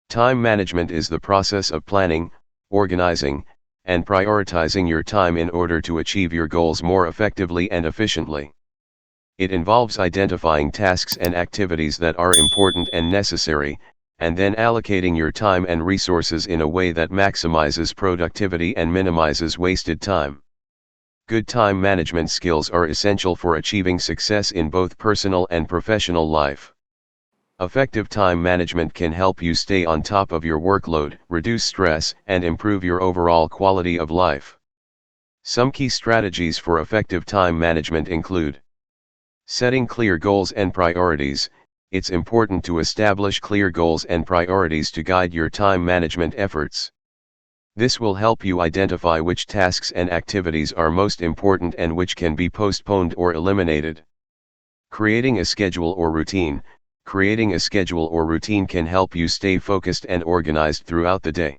Time management is the process of planning, organizing, and prioritizing your time in order to achieve your goals more effectively and efficiently. It involves identifying tasks and activities that are important and necessary, and then allocating your time and resources in a way that maximizes productivity and minimizes wasted time. Good time management skills are essential for achieving success in both personal and professional life. Effective time management can help you stay on top of your workload, reduce stress, and improve your overall quality of life. Some key strategies for effective time management include setting clear goals and priorities. It's important to establish clear goals and priorities to guide your time management efforts. This will help you identify which tasks and activities are most important and which can be postponed or eliminated. Creating a schedule or routine. Creating a schedule or routine can help you stay focused and organized throughout the day.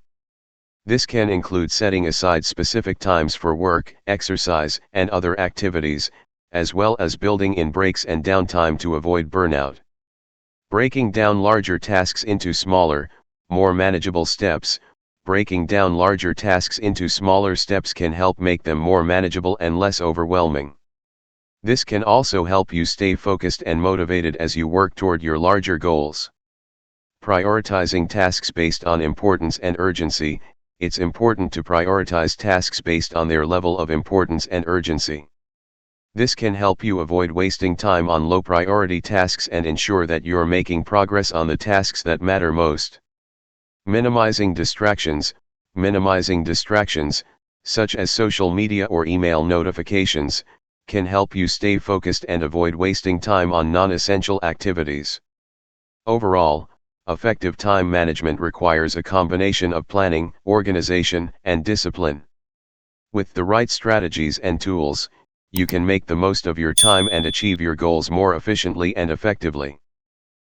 This can include setting aside specific times for work, exercise, and other activities, as well as building in breaks and downtime to avoid burnout. Breaking down larger tasks into smaller, more manageable steps. Breaking down larger tasks into smaller steps can help make them more manageable and less overwhelming. This can also help you stay focused and motivated as you work toward your larger goals. Prioritizing tasks based on importance and urgency. It's important to prioritize tasks based on their level of importance and urgency. This can help you avoid wasting time on low-priority tasks and ensure that you're making progress on the tasks that matter most. Minimizing distractions. Minimizing distractions, such as social media or email notifications, can help you stay focused and avoid wasting time on non-essential activities. Overall, effective time management requires a combination of planning, organization, and discipline. With the right strategies and tools, you can make the most of your time and achieve your goals more efficiently and effectively.